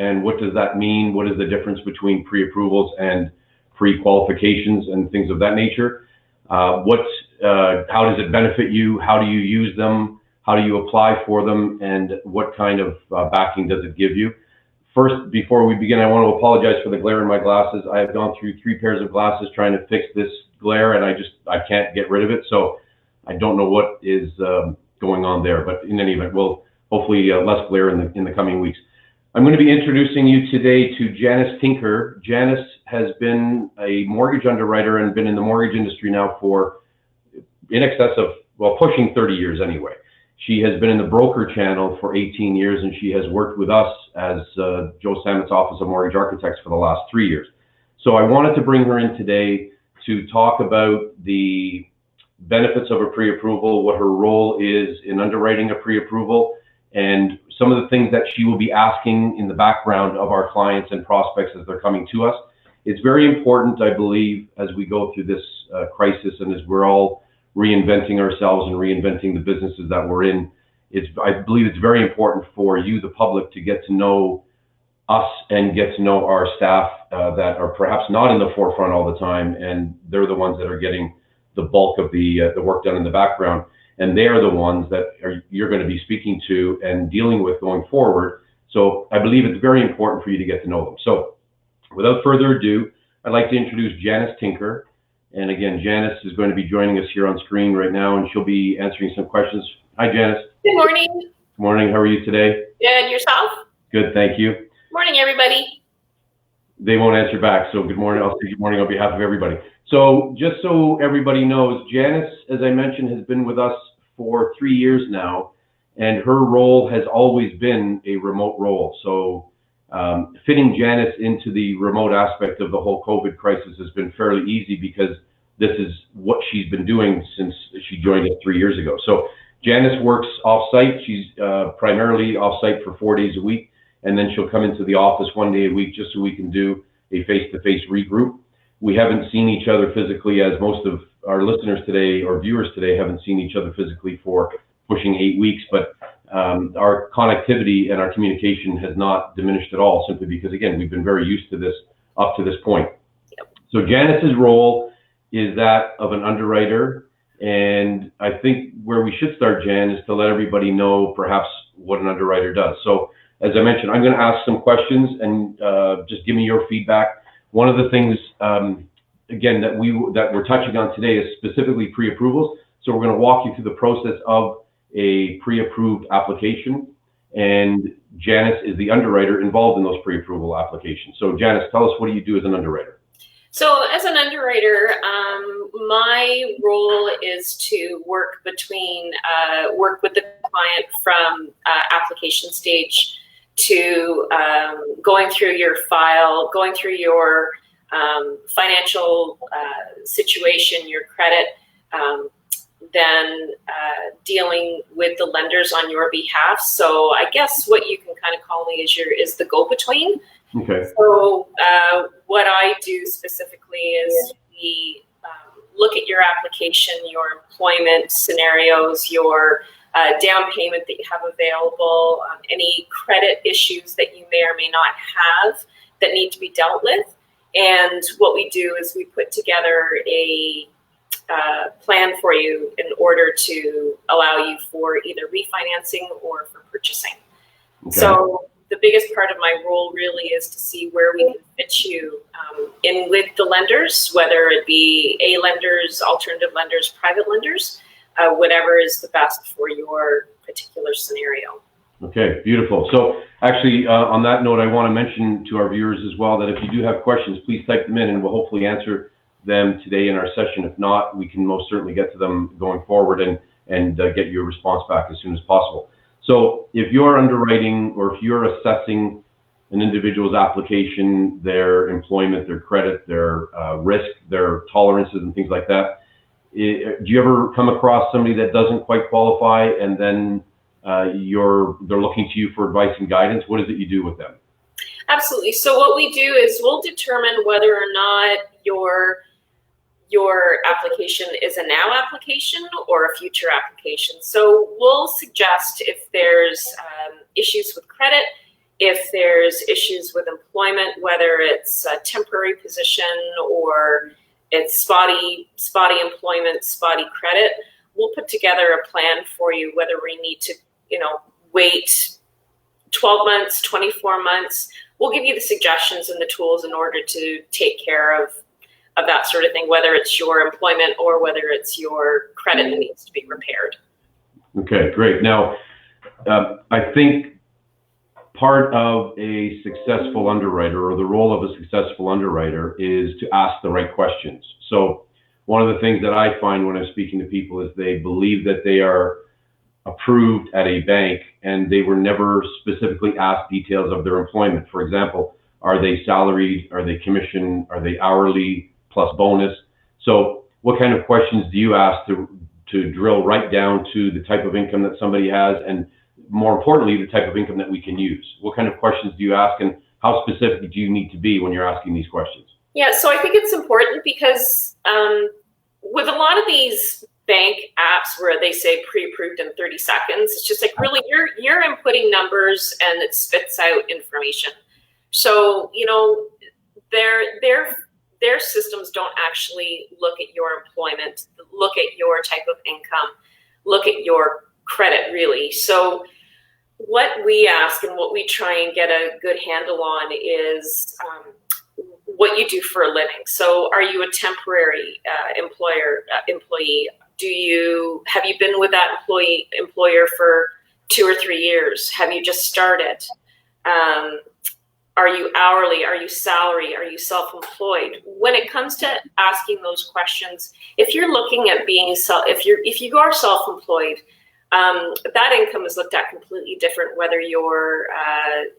and what does that mean? What is the difference between pre-approvals and pre-qualifications and things of that nature? How does it benefit you? How do you use them? How do you apply for them? And what kind of backing does it give you? First, before we begin, I want to apologize for the glare in my glasses. I have gone through 3 pairs of glasses trying to fix this glare, and I can't get rid of it. So I don't know what is going on there, but in any event, we'll hopefully less glare in the coming weeks. I'm going to be introducing you today to Janice Tinker. Janice has been a mortgage underwriter and been in the mortgage industry now for in excess of, well, pushing 30 years anyway. She has been in the broker channel for 18 years, and she has worked with us as Joe Sammut's Office of Mortgage Architects for the last 3 years. So I wanted to bring her in today to talk about the benefits of a pre-approval, what her role is in underwriting a pre-approval, and some of the things that she will be asking in the background of our clients and prospects as they're coming to us. It's very important, I believe, as we go through this crisis and as we're all reinventing ourselves and reinventing the businesses that we're in. I believe it's very important for you, the public, to get to know us and get to know our staff that are perhaps not in the forefront all the time, and they're the ones that are getting the bulk of the work done in the background. And they are the ones that you're going to be speaking to and dealing with going forward. So I believe it's very important for you to get to know them. So without further ado, I'd like to introduce Janice Tinker. And again, Janice is going to be joining us here on screen right now, and she'll be answering some questions. Hi, Janice. Good morning. Good morning. How are you today? Good. Yourself? Good, thank you. Good morning, everybody. They won't answer back, so good morning. I'll say good morning on behalf of everybody. So just so everybody knows, Janice, as I mentioned, has been with us for 3 years now, and her role has always been a remote role. So fitting Janice into the remote aspect of the whole COVID crisis has been fairly easy because this is what she's been doing since she joined us 3 years ago. So Janice works off-site. She's primarily off-site for 4 days a week, and then she'll come into the office 1 day a week just so we can do a face-to-face regroup. We haven't seen each other physically, as most of our listeners today or viewers today haven't seen each other physically for pushing 8 weeks, but our connectivity and our communication has not diminished at all, simply because, again, we've been very used to this up to this point. Yep. So Janice's role is that of an underwriter, and I think where we should start, Jan, is to let everybody know perhaps what an underwriter does. So as I mentioned, I'm going to ask some questions and just give me your feedback. One of the things, again, that we're touching on today is specifically pre-approvals. So we're going to walk you through the process of a pre-approved application, and Janice is the underwriter involved in those pre-approval applications. So Janice, tell us, what do you do as an underwriter? So as an underwriter, my role is to work with the client from application stage to going through your file, going through your financial situation, your credit, then dealing with the lenders on your behalf. So I guess what you can kind of call me is the go-between. Okay. So what I do specifically is we look at your application, your employment scenarios, your down payment that you have available, any credit issues that you may or may not have that need to be dealt with. And what we do is we put together a plan for you in order to allow you for either refinancing or for purchasing. Okay. So the biggest part of my role really is to see where we can fit you in with the lenders, whether it be A lenders, alternative lenders, private lenders, whatever is the best for your particular scenario. Okay, beautiful. So actually, on that note, I want to mention to our viewers as well that if you do have questions, please type them in and we'll hopefully answer them today in our session. If not, we can most certainly get to them going forward and get your response back as soon as possible. So if you're underwriting or if you're assessing an individual's application, their employment, their credit, their risk, their tolerances and things like that, do you ever come across somebody that doesn't quite qualify and then they're looking to you for advice and guidance? What is it you do with them? Absolutely. So what we do is we'll determine whether or not your application is a now application or a future application. So we'll suggest if there's issues with credit, If there's issues with employment, whether it's a temporary position or it's spotty employment, spotty credit, we'll put together a plan for you, whether we need to, wait 12 months, 24 months. We'll give you the suggestions and the tools in order to take care of that sort of thing, whether it's your employment or whether it's your credit that needs to be repaired. Okay, great. Now, I think part of a successful underwriter, or the role of a successful underwriter, is to ask the right questions. So one of the things that I find when I'm speaking to people is they believe that they are approved at a bank and they were never specifically asked details of their employment. For example, are they salaried? Are they commission? Are they hourly plus bonus? So what kind of questions do you ask to drill right down to the type of income that somebody has, and more importantly, the type of income that we can use? What kind of questions do you ask, and how specific do you need to be when you're asking these questions? Yeah, so I think it's important because with a lot of these bank apps where they say pre-approved in 30 seconds, it's just like, really, you're inputting numbers and it spits out information. So, their systems don't actually look at your employment, look at your type of income, look at your credit, really. So what we ask and what we try and get a good handle on is what you do for a living. So are you a temporary employee? Have you been with that employer for 2 or 3 years? Have you just started? Are you hourly? Are you salary? Are you self-employed? When it comes to asking those questions, if you're looking at if you are self-employed, that income is looked at completely different, whether you're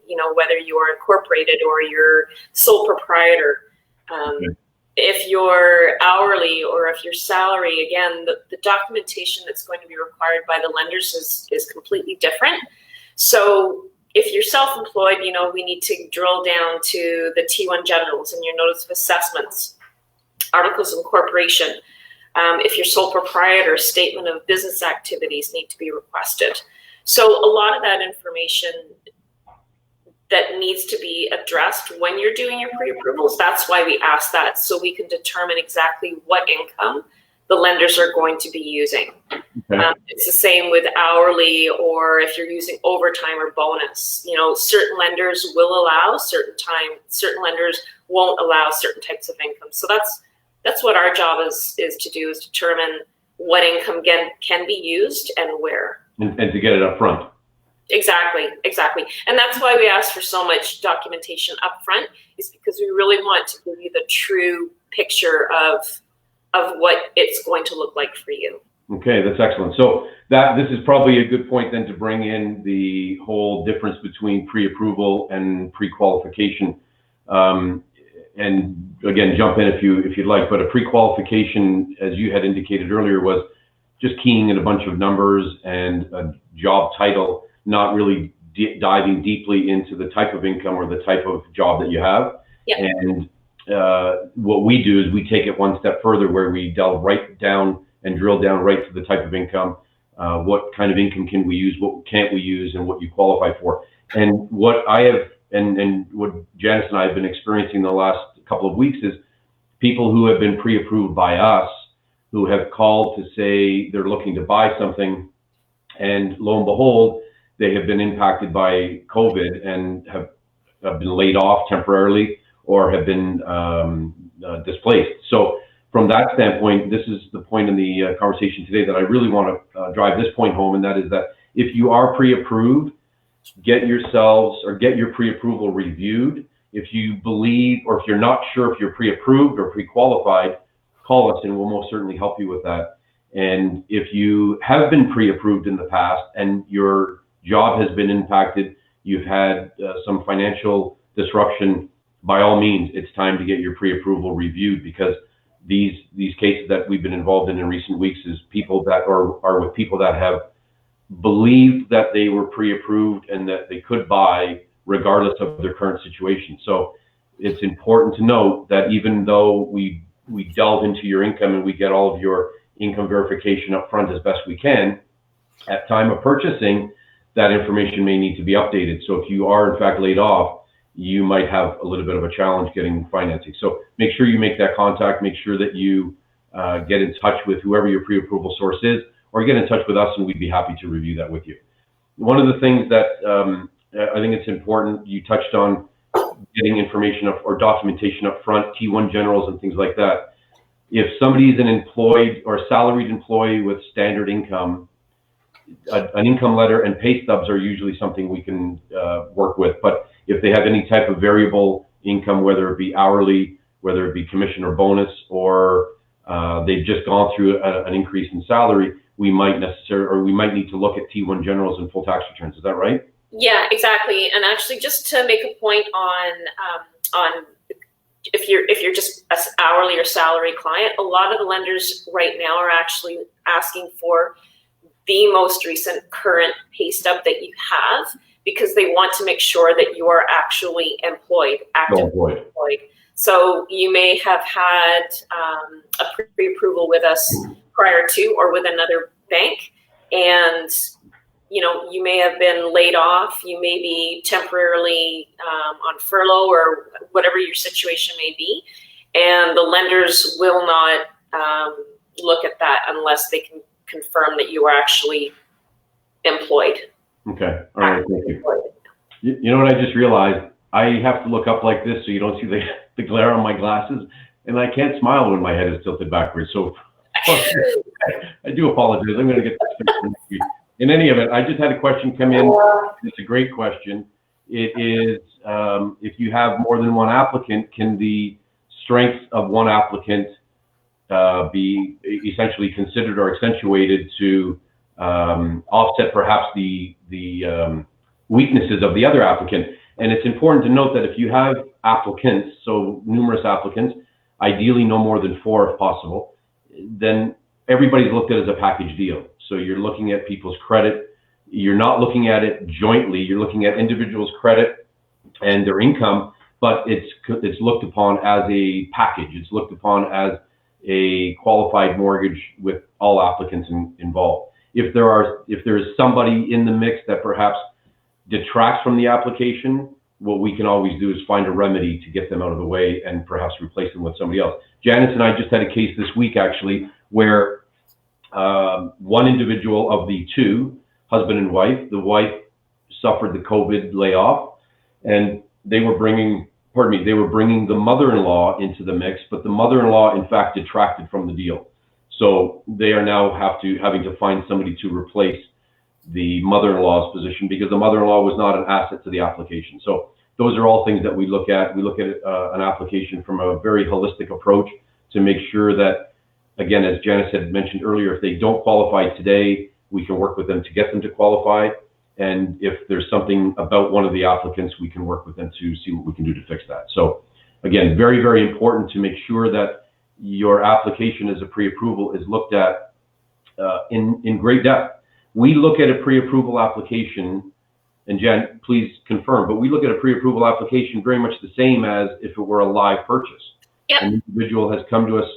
incorporated or you're sole proprietor. If you're hourly or if you're salary, again, the documentation that's going to be required by the lenders is completely different. So if you're self-employed, we need to drill down to the T1 generals and your notice of assessments, articles of incorporation. If you're sole proprietor, statement of business activities need to be requested. So a lot of that information that needs to be addressed when you're doing your pre-approvals, that's why we ask that, so we can determine exactly what income the lenders are going to be using. Okay. It's the same with hourly, or if you're using overtime or bonus. Certain lenders will allow certain lenders won't allow certain types of income. So that's what our job is to do, is determine what income can be used and where. And to get it up front. Exactly. And that's why we ask for so much documentation up front, is because we really want to give you the true picture of what it's going to look like for you. Okay, that's excellent. So this is probably a good point then to bring in the whole difference between pre-approval and pre-qualification. And again, jump in if you'd like, but a pre-qualification, as you had indicated earlier, was just keying in a bunch of numbers and a job title, not really diving deeply into the type of income or the type of job that you have. Yeah. And what we do is we take it one step further, where we delve right down and drill down right to the type of income. What kind of income can we use? What can't we use? And what you qualify for? And what I have, and what Janice and I have been experiencing the last couple of weeks, is people who have been pre-approved by us, who have called to say they're looking to buy something, and lo and behold, they have been impacted by COVID and have been laid off temporarily or have been displaced. So from that standpoint, this is the point in the conversation today that I really want to drive this point home, and that is that if you are pre-approved, get your pre-approval reviewed. If you believe, or if you're not sure if you're pre-approved or pre-qualified, call us and we'll most certainly help you with that. And if you have been pre-approved in the past and your job has been impacted, you've had some financial disruption, by all means, it's time to get your pre-approval reviewed, because these cases that we've been involved in recent weeks is people that are with people that have believed that they were pre-approved and that they could buy regardless of their current situation. So it's important to note that even though we delve into your income and we get all of your income verification up front as best we can, at time of purchasing, that information may need to be updated. So if you are in fact laid off, you might have a little bit of a challenge getting financing. So make sure you make that contact. Make sure that you get in touch with whoever your pre-approval source is, or get in touch with us and we'd be happy to review that with you. One of the things that I think it's important, you touched on getting information or documentation up front, T1 generals and things like that. If somebody is an employed or salaried employee with standard income, an income letter and pay stubs are usually something we can work with. But if they have any type of variable income, whether it be hourly, whether it be commission or bonus, or they've just gone through an increase in salary, we might need to look at T1 generals and full tax returns. Is that right? Yeah, exactly. And actually, just to make a point on if you're just an hourly or salary client, a lot of the lenders right now are actually asking for the most recent current pay stub that you have, because they want to make sure that you are actually employed, actively employed. So you may have had a pre-approval with us prior to, or with another bank, and you may have been laid off, you may be temporarily on furlough, or whatever your situation may be, and the lenders will not look at that unless they can confirm that you are actually employed. Okay, all right, thank you. You know what I just realized? I have to look up like this so you don't see the glare on my glasses, and I can't smile when my head is tilted backwards, so I do apologize. I'm going to get this fixed next week. In any event, I just had a question come in. It's a great question. It is, if you have more than one applicant, can the strength of one applicant be essentially considered or accentuated to offset perhaps the weaknesses of the other applicant? And it's important to note that if you have applicants, so numerous applicants, ideally no more than 4 if possible, then everybody's looked at it as a package deal. So you're looking at people's credit. You're not looking at it jointly. You're looking at individuals' credit and their income, but it's looked upon as a package. It's looked upon as a qualified mortgage with all applicants involved. If there is somebody in the mix that perhaps detracts from the application, what we can always do is find a remedy to get them out of the way and perhaps replace them with somebody else. Janice and I just had a case this week actually where one individual of the 2, husband and wife, the wife suffered the COVID layoff, and they were bringing the mother-in-law into the mix, but the mother-in-law in fact detracted from the deal. So they are now having to find somebody to replace the mother-in-law's position because the mother-in-law was not an asset to the application. So those are all things that we look at. We look at an application from a very holistic approach to make sure that, again, as Janice had mentioned earlier, if they don't qualify today, we can work with them to get them to qualify. And if there's something about one of the applicants, we can work with them to see what we can do to fix that. So again, very, very important to make sure that your application as a pre-approval is looked at in great depth. We look at a pre-approval application, and Jen, please confirm, but we look at a pre-approval application very much the same as if it were a live purchase. Yep. An individual has come to us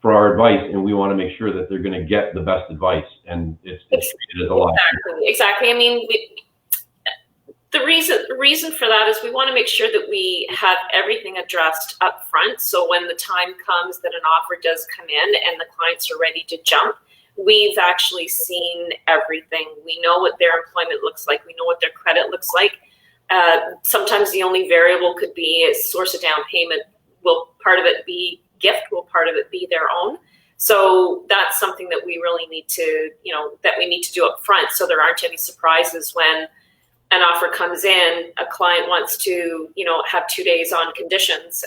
for our advice, and we want to make sure that they're going to get the best advice, and it's treated as a live purchase. Exactly. I mean, the reason for that is we want to make sure that we have everything addressed up front. So when the time comes that an offer does come in and the clients are ready to jump, we've actually seen everything. We know what their employment looks like. We know what their credit looks like. Sometimes the only variable could be a source of down payment. Will part of it be gift? Will part of it be their own? So that's something that we really need to, that we need to do up front, so there aren't any surprises when an offer comes in. A client wants to, have 2 days on conditions,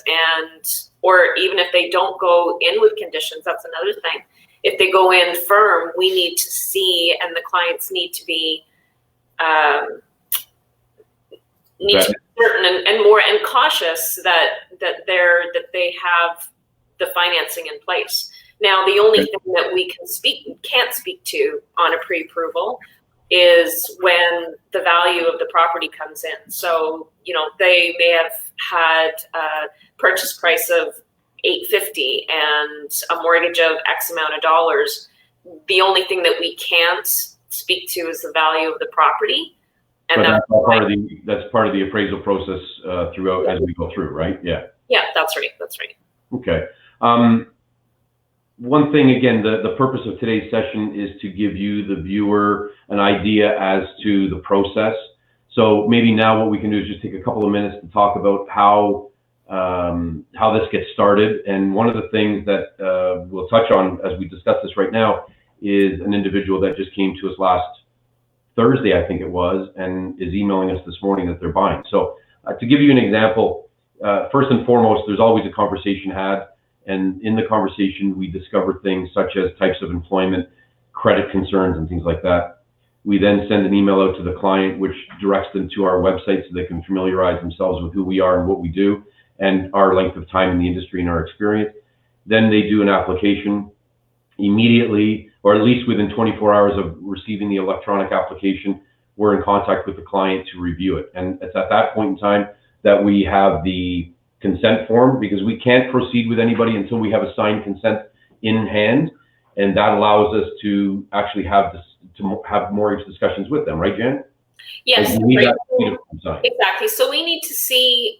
or even if they don't go in with conditions, that's another thing. If they go in firm, we need to see, and the clients need to be certain and more and cautious that they have the financing in place. Now, the only thing that we can't speak to on a pre-approval is when the value of the property comes in. So, they may have had a purchase price of $850 and a mortgage of X amount of dollars. The only thing that we can't speak to is the value of the property And but that's part of the appraisal process throughout as we go through, right? Yeah. Yeah, that's right. That's right. Okay. One thing, again, the purpose of today's session is to give you, the viewer, an idea as to the process. So maybe now what we can do is just take a couple of minutes to talk about how this gets started. And one of the things that we'll touch on as we discuss this right now is an individual that just came to us last Thursday, I think it was, and is emailing us this morning that they're buying. So to give you an example, first and foremost, there's always a conversation had. And in the conversation, we discover things such as types of employment, credit concerns, and things like that. We then send an email out to the client, which directs them to our website so they can familiarize themselves with who we are and what we do and our length of time in the industry and our experience. Then they do an application immediately, or at least within 24 hours of receiving the electronic application. We're in contact with the client to review it. And it's at that point in time that we have the consent form, because we can't proceed with anybody until we have a signed consent in hand, and that allows us to actually have mortgage discussions with them, right, Jan? Yes, right. Exactly. So we need to see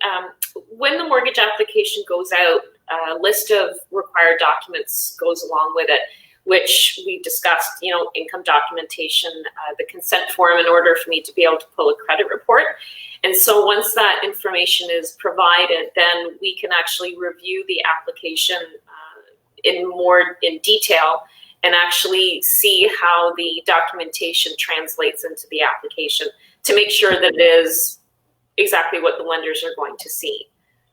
when the mortgage application goes out, a list of required documents goes along with it, which we discussed, income documentation, the consent form in order for me to be able to pull a credit report. And so once that information is provided, then we can actually review the application in detail and actually see how the documentation translates into the application to make sure that it is exactly what the lenders are going to see.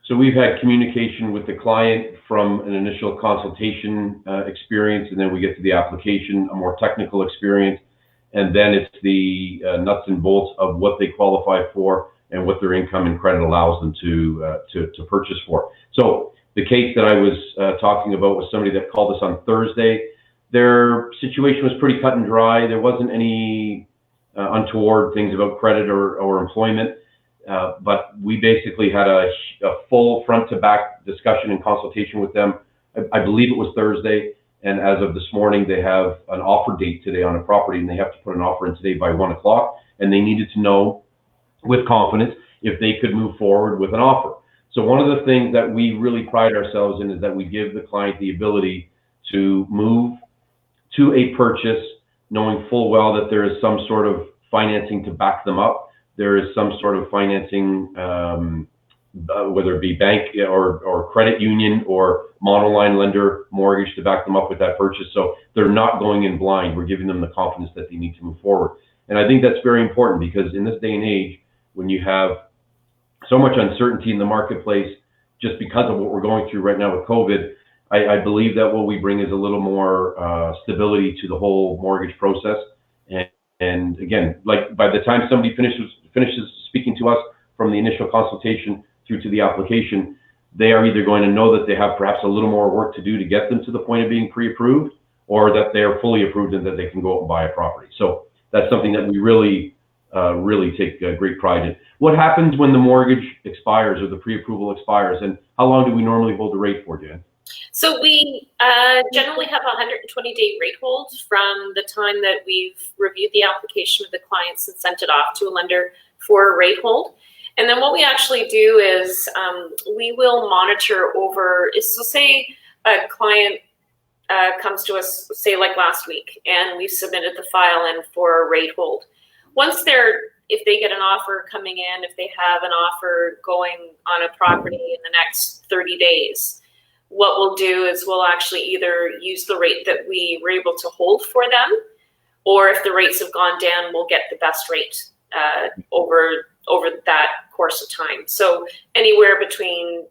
So we've had communication with the client from an initial consultation experience, and then we get to the application, a more technical experience, and then it's the nuts and bolts of what they qualify for and what their income and credit allows them to purchase for. So the case that I was talking about was somebody that called us on Thursday. Their situation was pretty cut and dry. There wasn't any untoward things about credit or employment. But we basically had a full front-to-back discussion and consultation with them. I believe it was Thursday, and as of this morning, they have an offer date today on a property, and they have to put an offer in today by 1 o'clock, and they needed to know with confidence if they could move forward with an offer. So one of the things that we really pride ourselves in is that we give the client the ability to move to a purchase, knowing full well that there is some sort of financing to back them up. There is some sort of financing, whether it be bank or credit union or monoline lender mortgage to back them up with that purchase. So they're not going in blind. We're giving them the confidence that they need to move forward. And I think that's very important, because in this day and age, when you have so much uncertainty in the marketplace, just because of what we're going through right now with COVID, I believe that what we bring is a little more stability to the whole mortgage process. And again, like by the time somebody finishes speaking to us from the initial consultation through to the application, they are either going to know that they have perhaps a little more work to do to get them to the point of being pre-approved, or that they are fully approved and that they can go out and buy a property. So that's something that we really take great pride in. What happens when the mortgage expires or the pre-approval expires, and how long do we normally hold the rate for, Jan? So we generally have a 120-day rate hold from the time that we've reviewed the application with the clients and sent it off to a lender for a rate hold. And then what we actually do is we will monitor over, so say a client comes to us, say like last week, and we've submitted the file in for a rate hold. If they get an offer coming in, if they have an offer going on a property in the next 30 days, what we'll do is we'll actually either use the rate that we were able to hold for them, or if the rates have gone down, we'll get the best rate over that course of time. So anywhere between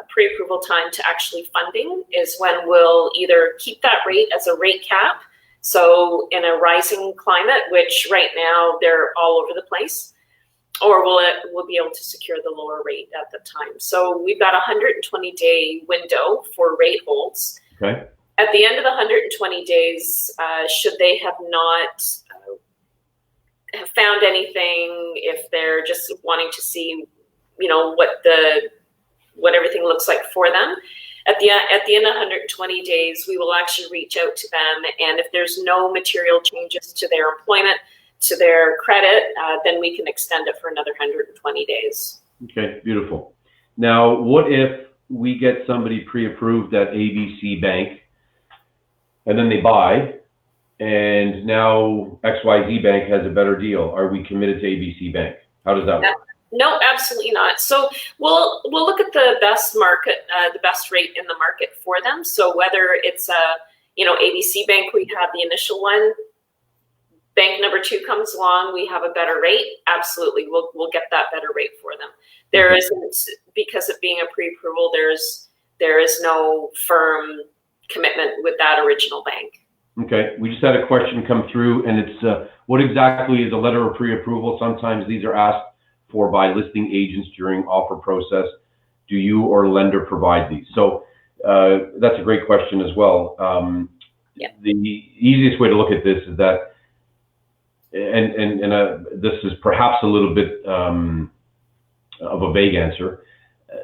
pre-approval time to actually funding is when we'll either keep that rate as a rate cap. So in a rising climate, which right now they're all over the place, or we'll be able to secure the lower rate at the time. So we've got a 120-day window for rate holds. Okay. At the end of the 120 days, should they have not have found anything, if they're just wanting to see, what everything looks like for them, at the end of 120 days, we will actually reach out to them, and if there's no material changes to their employment, to their credit, then we can extend it for another 120 days. Okay, beautiful. Now, what if we get somebody pre-approved at ABC Bank and then they buy, and now XYZ Bank has a better deal? Are we committed to ABC Bank? How does that work? No, absolutely not. So we'll look at the best market, the best rate in the market for them. So whether it's ABC Bank, we have the initial one. Bank number 2 comes along, we have a better rate. Absolutely, we'll get that better rate for them. There isn't, because of being a pre-approval, there is no firm commitment with that original bank. Okay, we just had a question come through, and it's what exactly is a letter of pre-approval? Sometimes these are asked for by listing agents during offer process. Do you or lender provide these? So that's a great question as well. The easiest way to look at this is that, and this is perhaps a little bit of a vague answer.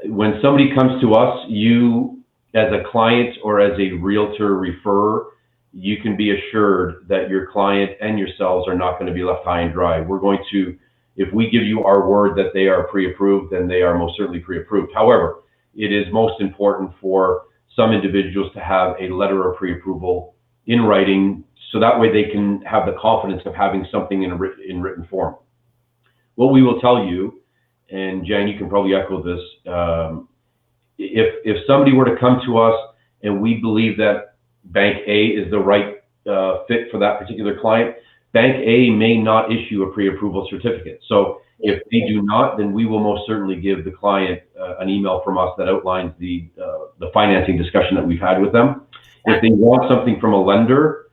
When somebody comes to us, you as a client or as a realtor referrer, you can be assured that your client and yourselves are not going to be left high and dry. We're going to, if we give you our word that they are pre-approved, then they are most certainly pre-approved. However, it is most important for some individuals to have a letter of pre-approval in writing, so that way they can have the confidence of having something in written form. What we will tell you, and Jan, you can probably echo this, if somebody were to come to us and we believe that Bank A is the right fit for that particular client, Bank A may not issue a pre-approval certificate. So if they do not, then we will most certainly give the client an email from us that outlines the financing discussion that we've had with them. If they want something from a lender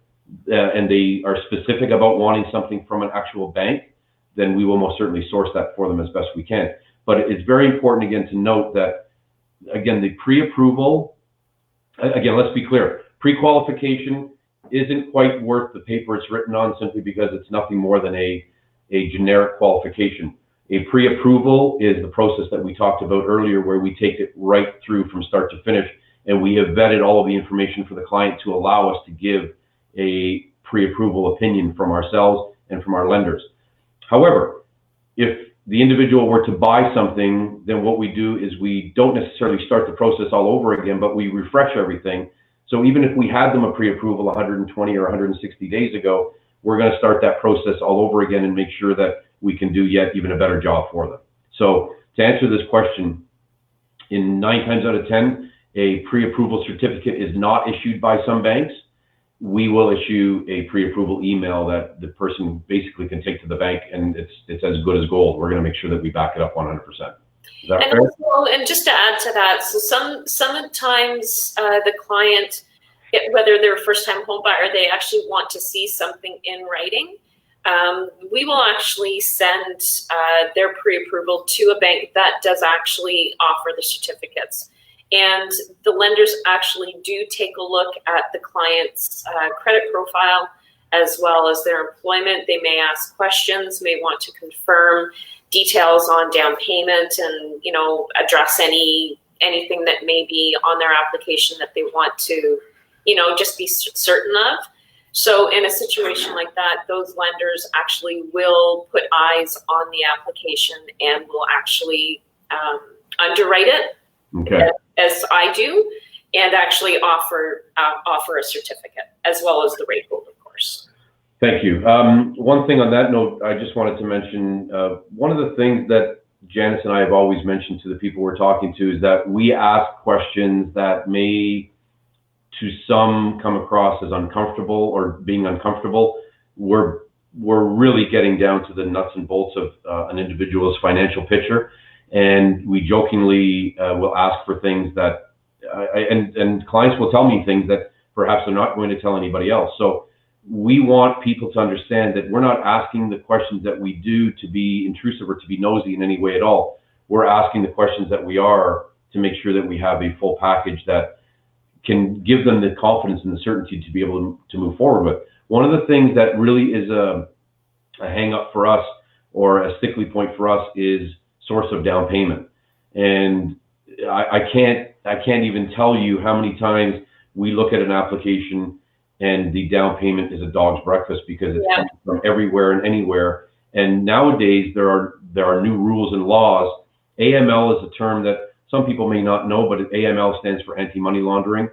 and they are specific about wanting something from an actual bank, then we will most certainly source that for them as best we can. But it's very important, again, to note that, again, the pre-approval, again, let's be clear, pre-qualification isn't quite worth the paper it's written on, simply because it's nothing more than a generic qualification. A pre-approval is the process that we talked about earlier, where we take it right through from start to finish, and we have vetted all of the information for the client to allow us to give a pre-approval opinion from ourselves and from our lenders. However, if the individual were to buy something, then what we do is we don't necessarily start the process all over again, but we refresh everything. So even if we had them a pre-approval 120 or 160 days ago, we're going to start that process all over again and make sure that we can do yet even a better job for them. So to answer this question, in 9 times out of 10, a pre-approval certificate is not issued by some banks. We will issue a pre-approval email that the person basically can take to the bank, and it's as good as gold. We're going to make sure that we back it up 100%. Is that fair? Also, and just to add to that, so sometimes the client, whether they're a first-time home buyer, they actually want to see something in writing. We will actually send their pre-approval to a bank that does actually offer the certificates. And the lenders actually do take a look at the client's credit profile as well as their employment. They may ask questions, may want to confirm details on down payment, and address anything that may be on their application that they want to just be certain of. So in a situation like that, those lenders actually will put eyes on the application and will actually underwrite it. Okay. As I do, and actually offer a certificate as well as the rate hold, of course. Thank you. One thing on that note, I just wanted to mention, one of the things that Janice and I have always mentioned to the people we're talking to is that we ask questions that may, to some, come across as uncomfortable or being uncomfortable. We're really getting down to the nuts and bolts of an individual's financial picture. And we jokingly will ask for things that, and clients will tell me things that perhaps they're not going to tell anybody else. So we want people to understand that we're not asking the questions that we do to be intrusive or to be nosy in any way at all. We're asking the questions that we are to make sure that we have a full package that can give them the confidence and the certainty to be able to move forward with. One of the things that really is a hang up for us, or a stickly point for us, is source of down payment. And I can't even tell you how many times we look at an application and the down payment is a dog's breakfast because it's coming from everywhere and anywhere. And nowadays there are new rules and laws. AML is a term that some people may not know, but AML stands for anti-money laundering.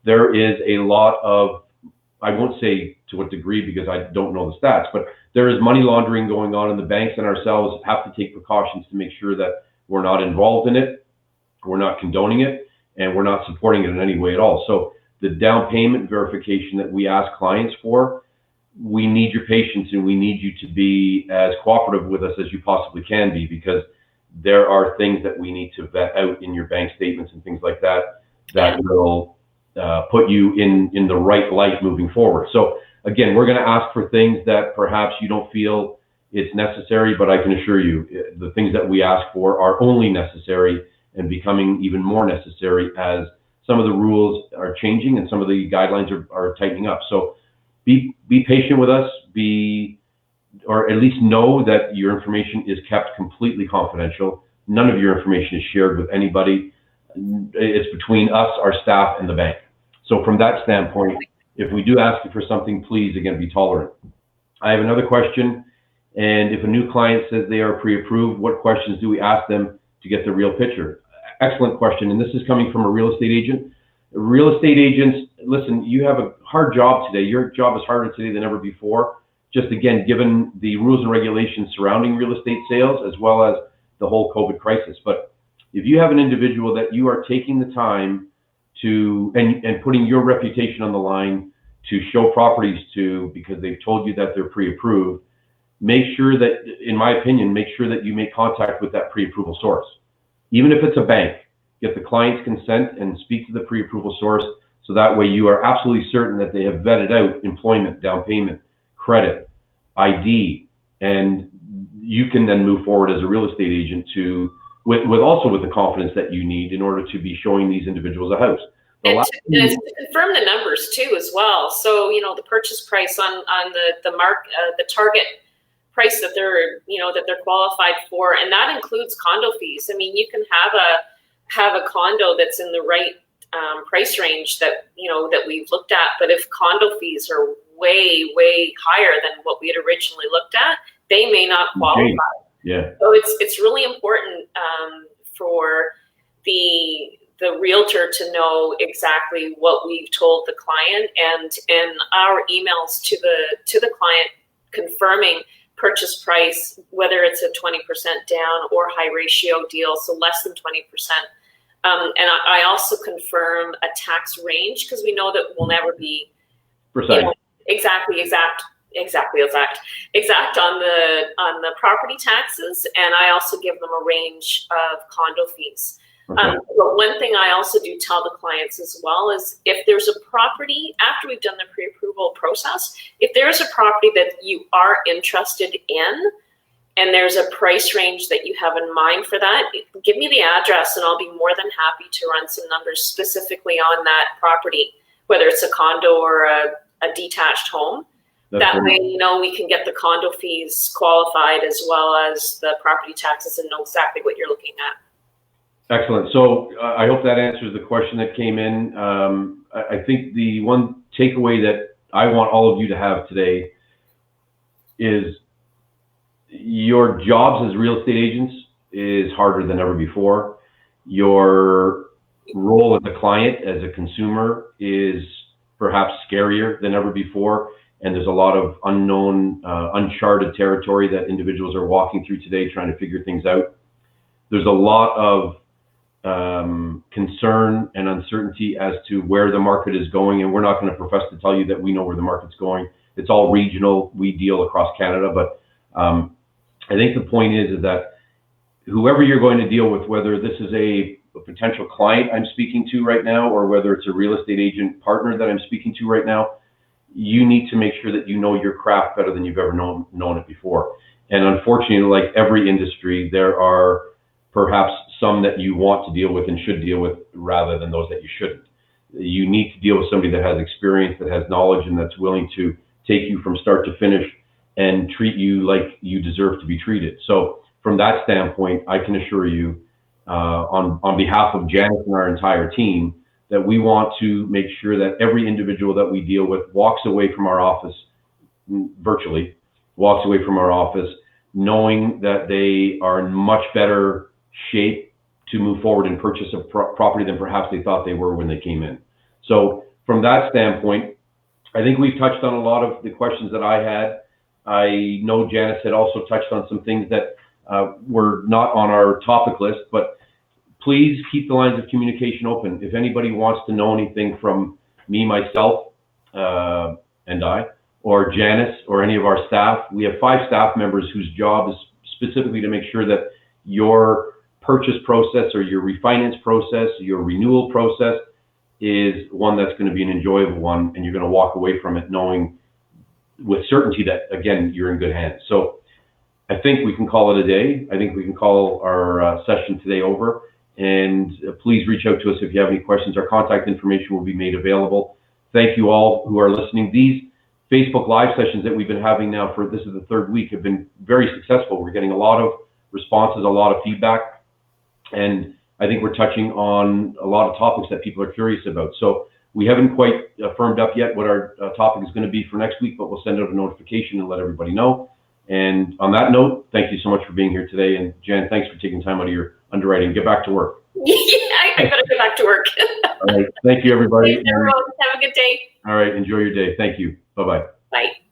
There is a lot of, I won't say to what degree because I don't know the stats, but there is money laundering going on, and the banks and ourselves have to take precautions to make sure that we're not involved in it, we're not condoning it, and we're not supporting it in any way at all. So the down payment verification that we ask clients for, we need your patience and we need you to be as cooperative with us as you possibly can be, because there are things that we need to vet out in your bank statements and things like that that will put you in the right light moving forward. So again, we're going to ask for things that perhaps you don't feel it's necessary, but I can assure you the things that we ask for are only necessary and becoming even more necessary as some of the rules are changing and some of the guidelines are tightening up. So be patient with us, or at least know that your information is kept completely confidential. None of your information is shared with anybody. It's between us, our staff, and the bank. So from that standpoint, if we do ask you for something, please, again, be tolerant. I have another question. And if a new client says they are pre-approved, what questions do we ask them to get the real picture? Excellent question. And this is coming from a real estate agent. Real estate agents, listen, you have a hard job today. Your job is harder today than ever before. Just again, given the rules and regulations surrounding real estate sales, as well as the whole COVID crisis. But if you have an individual that you are taking the time to, and putting your reputation on the line to show properties to, because they've told you that they're pre-approved, make sure that, in my opinion, make sure that you make contact with that pre-approval source. Even if it's a bank, get the client's consent and speak to the pre-approval source, so that way you are absolutely certain that they have vetted out employment, down payment, credit, ID, and you can then move forward as a real estate agent with the confidence that you need in order to be showing these individuals a house. And to confirm the numbers too as well. So, the purchase price on the target price that they're qualified for, and that includes condo fees. I mean, you can have a condo that's in the right price range that we've looked at, but if condo fees are way higher than what we had originally looked at, they may not qualify. Yeah. So it's really important for the realtor to know exactly what we've told the client, and in our emails to the client confirming purchase price, whether it's a 20% down or high ratio deal, so less than 20%. And I also confirm a tax range, because we know that we'll never be exact on the property taxes, and I also give them a range of condo fees. Okay. But one thing I also do tell the clients as well is, if there's a property, after we've done the pre-approval process, if there's a property that you are interested in, and there's a price range that you have in mind for that, give me the address and I'll be more than happy to run some numbers specifically on that property, whether it's a condo or a detached home. That way, we can get the condo fees qualified as well as the property taxes and know exactly what you're looking at. Excellent. So I hope that answers the question that came in. I think the one takeaway that I want all of you to have today is your jobs as real estate agents is harder than ever before. Your role as a client, as a consumer, is perhaps scarier than ever before. And there's a lot of unknown, uncharted territory that individuals are walking through today trying to figure things out. There's a lot of concern and uncertainty as to where the market is going, and we're not going to profess to tell you that we know where the market's going. It's all regional. We deal across Canada, but I think the point is that whoever you're going to deal with, whether this is a potential client I'm speaking to right now, or whether it's a real estate agent partner that I'm speaking to right now, you need to make sure that you know your craft better than you've ever known it before. And unfortunately, like every industry, there are perhaps some that you want to deal with and should deal with rather than those that you shouldn't. You need to deal with somebody that has experience, that has knowledge, and that's willing to take you from start to finish and treat you like you deserve to be treated. So from that standpoint, I can assure you on behalf of Janice and our entire team that we want to make sure that every individual that we deal with walks away from our office, virtually, walks away from our office knowing that they are in much better shape to move forward and purchase a property than perhaps they thought they were when they came in. So from that standpoint, I think we've touched on a lot of the questions that I had. I know Janice had also touched on some things that were not on our topic list, but please keep the lines of communication open. If anybody wants to know anything from me, myself, and I, or Janice, or any of our staff, we have 5 staff members whose job is specifically to make sure that your purchase process or your refinance process, your renewal process is one that's going to be an enjoyable one, and you're going to walk away from it knowing with certainty that, again, you're in good hands. So I think we can call it a day. I think we can call our session today over. And please reach out to us if you have any questions. Our contact information will be made available. Thank you all who are listening. These Facebook Live sessions that we've been having now for, this is the 3rd week, have been very successful. We're getting a lot of responses, a lot of feedback, and I think we're touching on a lot of topics that people are curious about. So we haven't quite firmed up yet what our topic is going to be for next week, but we'll send out a notification and let everybody know. And on that note, thank you so much for being here today. And Jan, thanks for taking time out of your underwriting. Get back to work. Yeah, I gotta go back to work. All right. Thank you, everybody. Thanks, everyone. Have a good day. All right. Enjoy your day. Thank you. Bye-bye. Bye.